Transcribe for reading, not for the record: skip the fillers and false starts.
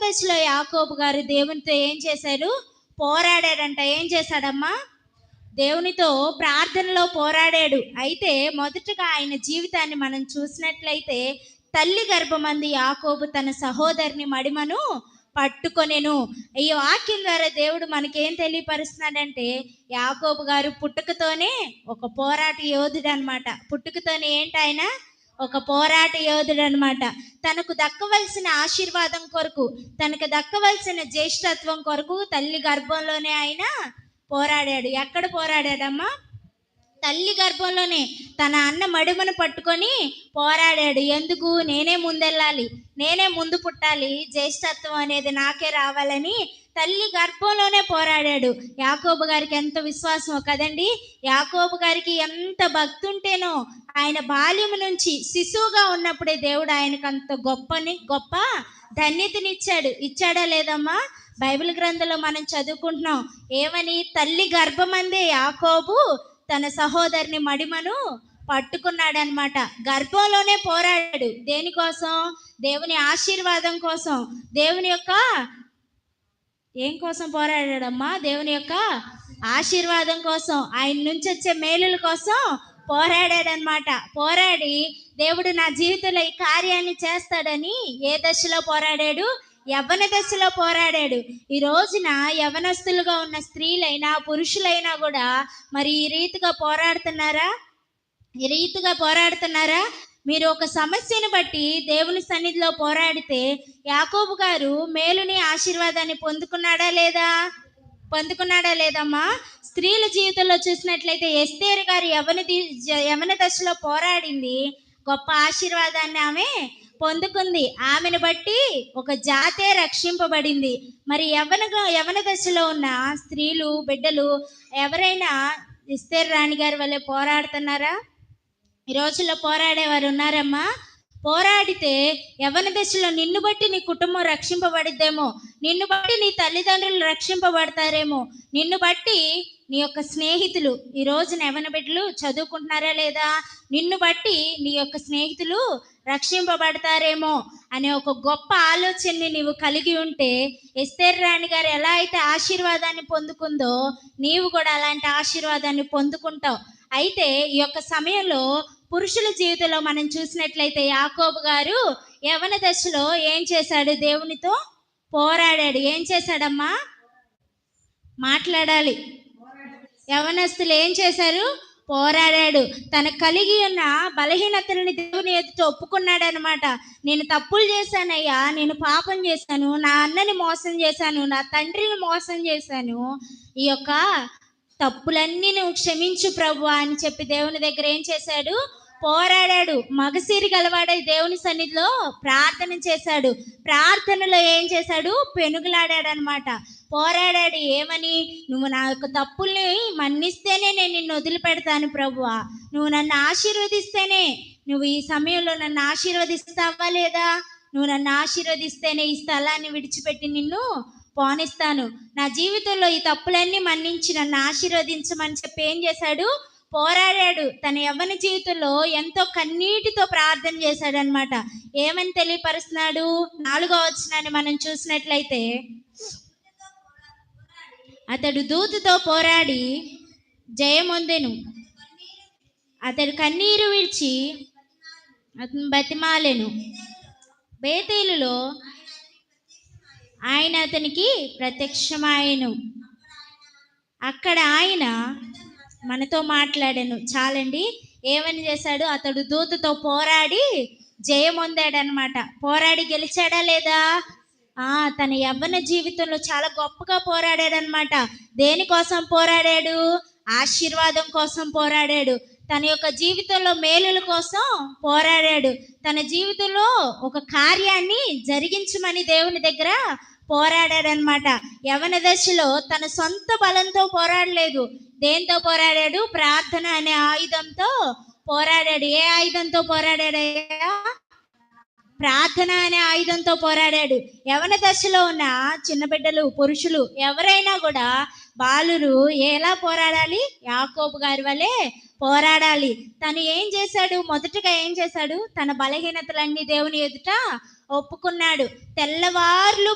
దశలో యాకోబు గారు దేవునితో ఏం చేశారు? పోరాడాడంట. ఏం చేశాడమ్మా? దేవునితో ప్రార్థనలో పోరాడాడు. అయితే మొదటగా ఆయన జీవితాన్ని మనం చూసినట్లయితే, తల్లి గర్భమందు యాకోబు తన సహోదరుని మడిమను పట్టుకొనెను. ఈ వాక్యం ద్వారా దేవుడు మనకేం తెలియపరుస్తున్నాడంటే, యాకోబు గారు పుట్టుకతోనే ఒక పోరాట యోధుడు అనమాట. పుట్టుకతోనే ఏంటి ఆయన? ఒక పోరాట యోధుడు అనమాట. తనకు దక్కవలసిన ఆశీర్వాదం కొరకు, తనకు దక్కవలసిన జ్యేష్ఠత్వం కొరకు తల్లి గర్భంలోనే ఆయన పోరాడాడు. ఎక్కడ పోరాడాడమ్మా? తల్లి గర్భంలోనే తన అన్న మడుమను పట్టుకొని పోరాడాడు. ఎందుకు? నేనే ముందెళ్ళాలి, నేనే ముందు పుట్టాలి, జ్యేష్ఠత్వం అనేది నాకే రావాలని తల్లి గర్భంలోనే పోరాడాడు. యాకోబు గారికి ఎంత విశ్వాసమో కదండి. యాకోబు గారికి ఎంత భక్తి ఉంటేనో, ఆయన బాల్యం నుంచి శిశువుగా ఉన్నప్పుడే దేవుడు ఆయనకు అంత గొప్ప ధన్యతనిచ్చాడు. ఇచ్చాడా లేదమ్మా? బైబిల్ గ్రంథంలో మనం చదువుకుంటున్నాం ఏమని? తల్లి గర్భమందే యాకోబు తన సహోదరుని మడిమను పట్టుకున్నాడనమాట. గర్భంలోనే పోరాడాడు. దేనికోసం? దేవుని ఆశీర్వాదం కోసం. దేవుని యొక్క ఏం కోసం పోరాడాడమ్మా? దేవుని యొక్క ఆశీర్వాదం కోసం, ఆయన నుంచి వచ్చే మేలుల కోసం పోరాడాడనమాట. పోరాడి దేవుడు నా జీవితంలో ఈ కార్యాన్ని చేస్తాడని ఏ దశలో పోరాడాడు? యవ్వన దశలో పోరాడాడు. ఈ రోజున యవనస్తులుగా ఉన్న స్త్రీలైనా పురుషులైనా కూడా మరి ఈ రీతిగా పోరాడుతున్నారా? మీరు ఒక సమస్యను బట్టి దేవుని సన్నిధిలో పోరాడితే, యాకోబు గారు మేలుని ఆశీర్వాదాన్ని పొందుకున్నాడా లేదమ్మా? స్త్రీల జీవితంలో చూసినట్లయితే ఎస్తేరు గారు యవన దశలో పోరాడింది, గొప్ప ఆశీర్వాదాన్ని ఆమె పొందుకుంది. ఆమెను బట్టి ఒక జాతే రక్షింపబడింది. మరి యవన దశలో ఉన్న స్త్రీలు, బిడ్డలు ఎవరైనా ఎస్తేరు రాణి గారి వల్లే పోరాడుతున్నారా? ఈ రోజుల్లో పోరాడేవారు ఉన్నారమ్మా? పోరాడితే యవన దశలో నిన్ను బట్టి నీ కుటుంబం రక్షింపబడిద్దేమో, నిన్ను బట్టి నీ తల్లిదండ్రులు రక్షింపబడతారేమో, నిన్ను బట్టి నీ యొక్క స్నేహితులు, ఈ రోజున యవన బిడ్డలు చదువుకుంటున్నారా లేదా, నిన్ను బట్టి నీ యొక్క స్నేహితులు రక్షింపబడతారేమో అనే ఒక గొప్ప ఆలోచనని నీవు కలిగి ఉంటే, ఎస్తేరు రాణి గారు ఎలా అయితే ఆశీర్వాదాన్ని పొందుకుందో నీవు కూడా అలాంటి ఆశీర్వాదాన్ని పొందుకుంటావు. అయితే ఈ యొక్క సమయంలో పురుషుల జీవితంలో మనం చూసినట్లయితే, యాకోబు గారు యవన దశలో ఏం చేశాడు? దేవునితో పోరాడాడు. ఏం చేశాడమ్మా? మాట్లాడాలి. యవనస్తులు ఏం చేశారు? పోరాడాడు. తనకు కలిగి ఉన్న బలహీనతలని దేవుని ఎదుట ఒప్పుకున్నాడనమాట. నేను తప్పులు చేశానయ్యా, నేను పాపం చేశాను, నా అన్నని మోసం చేశాను, నా తండ్రిని మోసం చేశాను, ఈ యొక్క తప్పులన్నీ నువ్వు క్షమించు ప్రభువా అని చెప్పి దేవుని దగ్గర ఏం చేశాడు? పోరాడాడు. మగసిరి గలవాడై దేవుని సన్నిధిలో ప్రార్థన చేశాడు. ప్రార్థనలో ఏం చేశాడు? పెనుగులాడాడు అనమాట. పోరాడాడు. ఏమని? నువ్వు నా యొక్క తప్పుల్ని మన్నిస్తేనే నేను నిన్ను వదిలిపెడతాను ప్రభువా, నువ్వు నన్ను ఆశీర్వదిస్తేనే, నువ్వు ఈ సమయంలో నన్ను ఆశీర్వదిస్తావా లేదా? నువ్వు నన్ను ఆశీర్వదిస్తేనే ఈ స్థలాన్ని విడిచిపెట్టి నిన్ను పోనిస్తాను. నా జీవితంలో ఈ తప్పులన్నీ మన్నించి నన్ను ఆశీర్వదించమని చెప్పి ఏం చేశాడు? పోరాడాడు. తన యవ్వన జీవితంలో ఎంతో కన్నీటితో ప్రార్థన చేశాడు అనమాట. ఏమని తెలియపరుస్తున్నాడు? 4వ వచనాన్ని మనం చూసినట్లయితే, అతడు దూతతో పోరాడి జయమొందెను. అతడు కన్నీరు విడిచి అతను బతిమాలెను. బేతేలులో ఆయన అతనికి ప్రత్యక్షమాయెను. అక్కడ ఆయన మనతో మాట్లాడాను. చాలండి. ఏమని చేశాడు? అతడు దూతతో పోరాడి జయమొందాడనమాట. పోరాడి గెలిచాడా లేదా? తన యవ్వన జీవితంలో చాలా గొప్పగా పోరాడాడనమాట. దేనికోసం పోరాడాడు? ఆశీర్వాదం కోసం పోరాడాడు. తన యొక్క జీవితంలో మేలుల కోసం పోరాడాడు. తన జీవితంలో ఒక కార్యాన్ని జరిగించమని దేవుని దగ్గర పోరాడాడనమాట. యవన దశలో తన సొంత బలంతో పోరాడలేదు. దేంతో పోరాడాడు? ప్రార్థన అనే ఆయుధంతో పోరాడాడు. ఏ ఆయుధంతో పోరాడాడయ్యా? ప్రార్థన అనే ఆయుధంతో పోరాడాడు. యవన దశలో ఉన్న చిన్న బిడ్డలు, పురుషులు ఎవరైనా కూడా, బాలురు ఎలా పోరాడాలి? యాకోబు గారి వలె పోరాడాలి. తను ఏం చేశాడు? మొదటగా ఏం చేశాడు? తన బలహీనతలన్నీ దేవుని ఎదుట ఒప్పుకున్నాడు. తెల్లవార్లు